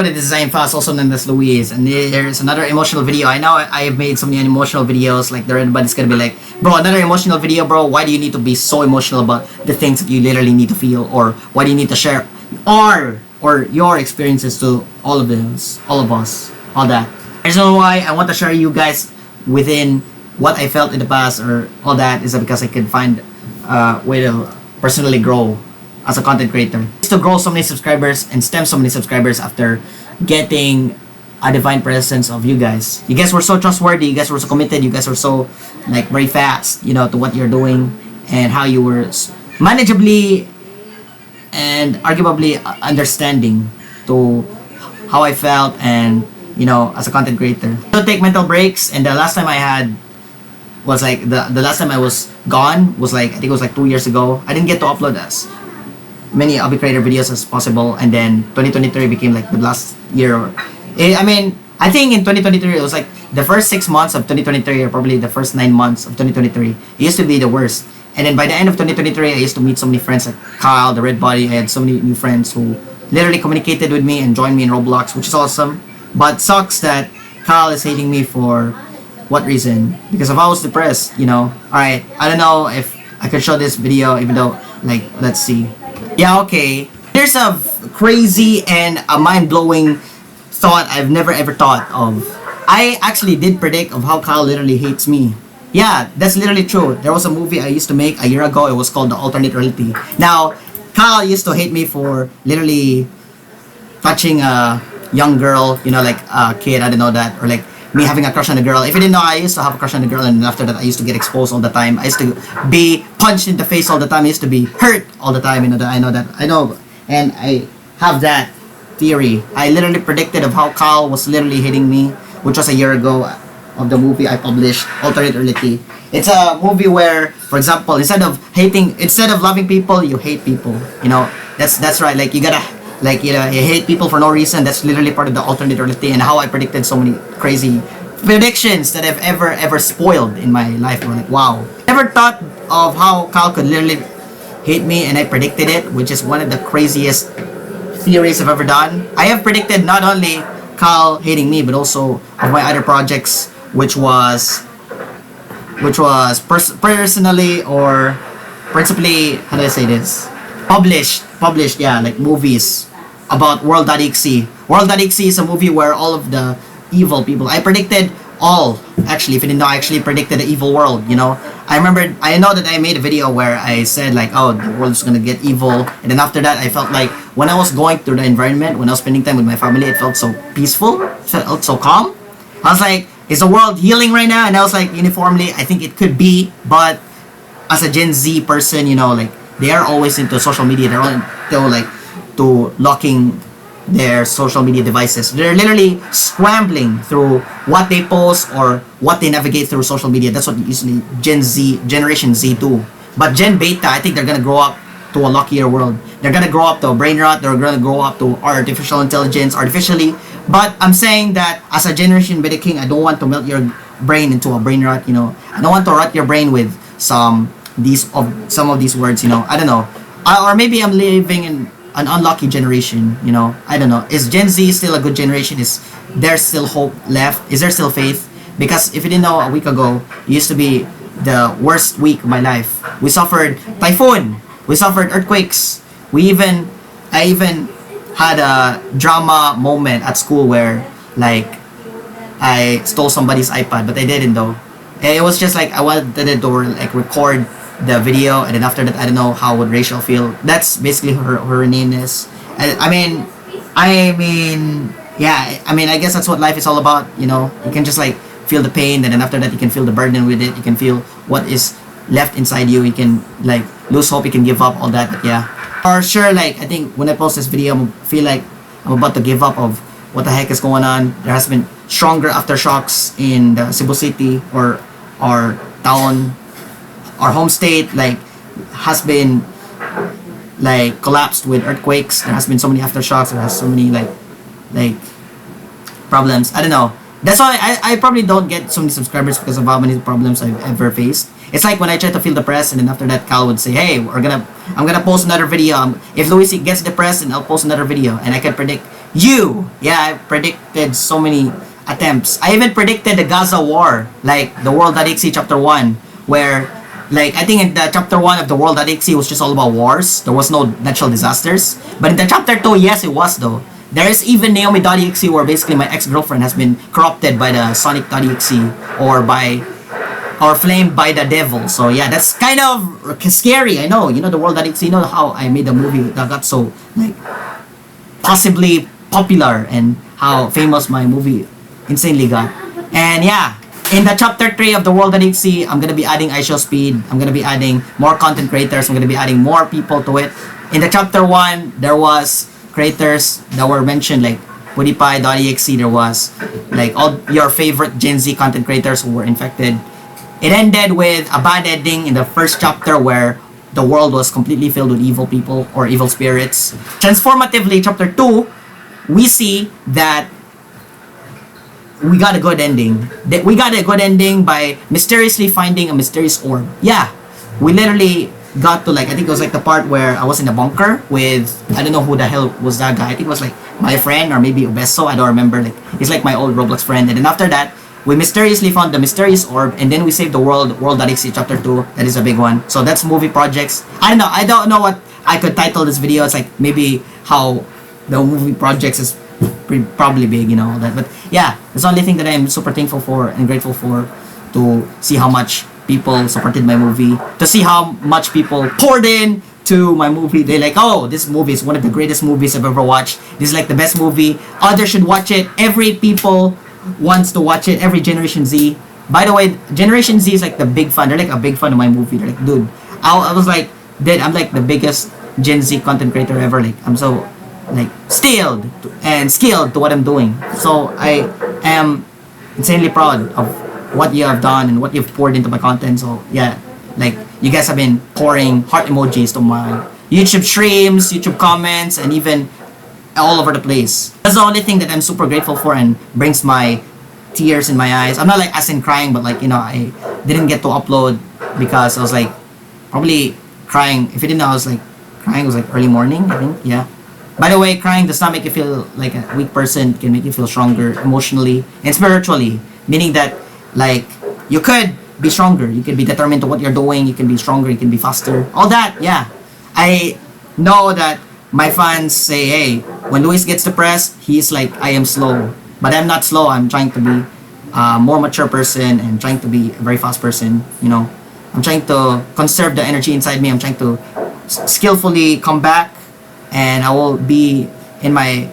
with the design fast, also known as Louise, and there's another emotional video. I know I have made so many emotional videos, like everybody's gonna be like, bro, another emotional video, bro. Why do you need to be so emotional about the things that you literally need to feel, or why do you need to share or your experiences to all of us, all that. The reason why I want to share you guys within what I felt in the past or all that is because I could find a way to personally grow as a content creator. To grow so many subscribers and stem so many subscribers after getting a divine presence of you guys. You guys were so trustworthy, you guys were so committed, you guys were so like very fast, you know, to what you're doing and how you were manageably and arguably understanding to how I felt and, you know, as a content creator. Don't take mental breaks, and the last time I had was like the last time I was gone was like, I think it was like 2 years ago. I didn't get to upload as many hobby creator videos as possible, and then 2023 became like the last year. I mean, I think in 2023 it was like the first 6 months of 2023 or probably the first 9 months of 2023 it used to be the worst. And then by the end of 2023 I used to meet so many friends like Kyle, the Red Body. I had so many new friends who literally communicated with me and joined me in Roblox, which is awesome. But sucks that Kyle is hating me for what reason? Because if I was depressed, you know. Alright, I don't know if I could show this video, even though, like, let's see. Yeah, okay. Here's a crazy and a mind-blowing thought I've never ever thought of. I actually did predict of how Kyle literally hates me. Yeah, that's literally true. There was a movie I used to make a year ago. It was called The Alternate Reality. Now, Kyle used to hate me for literally touching a young girl, you know, like a kid, I don't know that, or like me having a crush on a girl. If you didn't know, I used to have a crush on a girl, and after that I used to get exposed all the time. I used to be punched in the face all the time. I used to be hurt all the time, you know, I know, and I have that theory. I literally predicted of how Kyle was literally hitting me, which was a year ago of the movie I published, Alternate Reality. It's a movie where, for example, instead of loving people, you hate people. You know, that's right. Like, you gotta, like, you know, you hate people for no reason. That's literally part of the alternate reality, and how I predicted so many crazy predictions that I've ever spoiled in my life. I'm like, wow. Never thought of how Kyle could literally hate me, and I predicted it, which is one of the craziest theories I've ever done. I have predicted not only Kyle hating me, but also of my other projects, which was personally or principally, how do I say this? Published, yeah, like movies about World.EXE. World.EXE is a movie where all of the evil people, I predicted all, actually, if you didn't know, I actually predicted the evil world, you know. I know that I made a video where I said like, oh, the world's gonna get evil, and then after that I felt like when I was going through the environment, when I was spending time with my family, it felt so peaceful, it felt so calm. I was like, is the world healing right now? And I was like, uniformly, I think it could be, but as a Gen Z person, you know, like, they are always into social media. They're all into, like, to locking their social media devices. They're literally scrambling through what they post or what they navigate through social media. That's what usually Generation Z do. But Gen Beta, I think they're gonna grow up to a luckier world. They're gonna grow up to a brain rot. They're gonna grow up to artificial intelligence, artificially. But I'm saying that as a Generation Beta King, I don't want to melt your brain into a brain rot, you know. I don't want to rot your brain with some of these words, you know. I don't know. Or maybe I'm living in an unlucky generation, you know. I don't know. Is Gen Z still a good generation? Is there still hope left? Is there still faith? Because if you didn't know, a week ago, it used to be the worst week of my life. We suffered typhoon. We suffered earthquakes. I even had a drama moment at school where, like, I stole somebody's iPad, but I didn't though. It was just like I wanted to like record the video, and then after that, I don't know how would Rachel feel. That's basically her name is. I mean, yeah. I mean, I guess that's what life is all about. You know, you can just like feel the pain, and then after that, you can feel the burden with it. You can feel what is left inside you. You can like lose hope. You can give up, all that. But yeah, for sure. Like, I think when I post this video, I feel like I'm about to give up of what the heck is going on. There has been stronger aftershocks in the Cebu City, or our town. Our home state, like, has been like collapsed with earthquakes. There has been so many aftershocks. There has so many like problems. I don't know. That's why I probably don't get so many subscribers, because of how many problems I've ever faced. It's like when I try to feel depressed, and then after that, Cal would say, "Hey, I'm gonna post another video. If Luis gets depressed, and I'll post another video." And I can predict Yeah, I predicted so many attempts. I even predicted the Gaza war, like the World.EXE Chapter 1, where, like, I think in the Chapter 1 of the World.EXE was just all about wars. There was no natural disasters. But in the Chapter 2, yes, it was, though. There is even Naomi.exe, where basically my ex-girlfriend has been corrupted by the Sonic.exe or flamed by the devil. So yeah, that's kind of scary. I know. You know the World.exe. You know how I made a movie that got so, like, possibly popular, and how famous my movie insanely got. And yeah, in the chapter 3 of the World.exe, I'm gonna be adding ISO speed. I'm gonna be adding more content creators. I'm gonna be adding more people to it. In the chapter 1, there was creators that were mentioned, like PewDiePie.exe. There was like all your favorite Gen Z content creators who were infected. It ended with a bad ending in the first chapter, where the world was completely filled with evil people or evil spirits. Transformatively, chapter 2, we see that we got a good ending. That we got a good ending by mysteriously finding a mysterious orb. Yeah, we literally got to, like, I think it was like the part where I was in a bunker with, I don't know who the hell was that guy. I think it was like my friend, or maybe Obeso. I don't remember. Like, he's like my old Roblox friend. And then after that, we mysteriously found the mysterious orb, and then we saved the world. World.exe Chapter 2. That is a big one. So that's movie projects. I don't know what I could title this video. It's like maybe how the movie projects is probably big, you know, all that. But yeah, that's the only thing that I'm super thankful for and grateful for, to see how much people supported my movie, to see how much people poured in to my movie. They're like, oh, this movie is one of the greatest movies I've ever watched. This is like the best movie. Others should watch it. Every people wants to watch it. Every Generation Z. By the way, Generation Z is like the big fan. They're like a big fan of my movie. They're like, dude, I was like, dude, I'm like the biggest Gen Z content creator ever. Like, I'm so, like, stilled and skilled to what I'm doing. So I am insanely proud of what you have done and what you've poured into my content. So yeah, like, you guys have been pouring heart emojis to my YouTube streams, YouTube comments, and even all over the place. That's the only thing that I'm super grateful for and brings my tears in my eyes. I'm not like as in crying, but like, you know, I didn't get to upload because I was like probably crying. If you didn't know, I was like crying. It was like early morning, I think. Yeah. By the way, crying does not make you feel like a weak person. It can make you feel stronger emotionally and spiritually. Meaning that, like, you could be stronger. You can be determined to what you're doing. You can be stronger. You can be faster. All that, yeah. I know that my fans say, hey, when Luis gets depressed, he's like, I am slow. But I'm not slow. I'm trying to be a more mature person and trying to be a very fast person, you know. I'm trying to conserve the energy inside me. I'm trying to skillfully come back, and I will be in my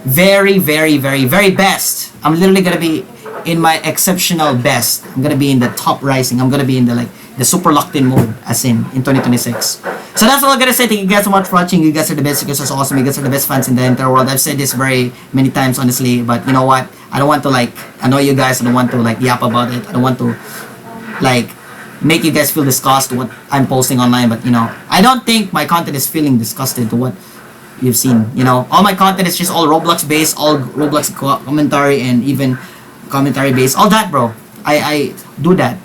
very, very, very, very best. I'm literally gonna be in my exceptional best. I'm gonna be in the top rising. I'm gonna be in the, like, the super locked in mode, as in 2026. So that's all I'm gonna say. Thank you guys so much for watching. You guys are the best. You guys are so awesome. You guys are the best fans in the entire world. I've said this very many times, honestly, but you know what? I don't want to, like, annoy you guys. I don't want to, like, yap about it. I don't want to, like, make you guys feel disgusted to what I'm posting online. But, you know, I don't think my content is feeling disgusted to what you've seen. You know, all my content is just all Roblox based, all Roblox commentary, and even commentary based. All that, bro. I do that.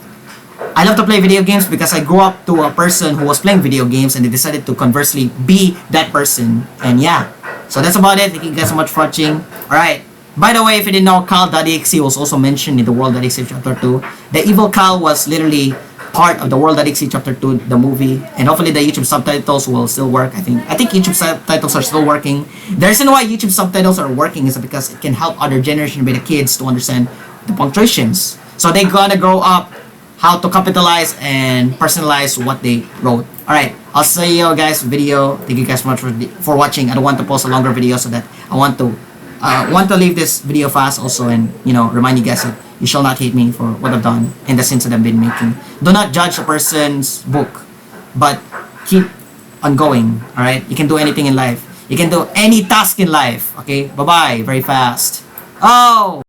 I love to play video games because I grew up to a person who was playing video games, and they decided to conversely be that person. And yeah, so that's about it. Thank you guys so much for watching. Alright, by the way, if you didn't know, Cal.exe was also mentioned in the World.exe Chapter 2. The evil Cal was literally part of the World.exe Chapter 2, the movie, and hopefully the YouTube subtitles will still work. I think YouTube subtitles are still working. The reason why YouTube subtitles are working is because it can help other generation, by the kids, to understand the punctuations. So they gotta grow up how to capitalize and personalize what they wrote. Alright, I'll see you guys video. Thank you guys so much for watching. I don't want to post a longer video, so that I want to leave this video fast also, and, you know, remind you guys that you shall not hate me for what I've done and the sins that I've been making. Do not judge a person's book, but keep on going. Alright, you can do anything in life. You can do any task in life. Okay, bye bye. Very fast. Oh.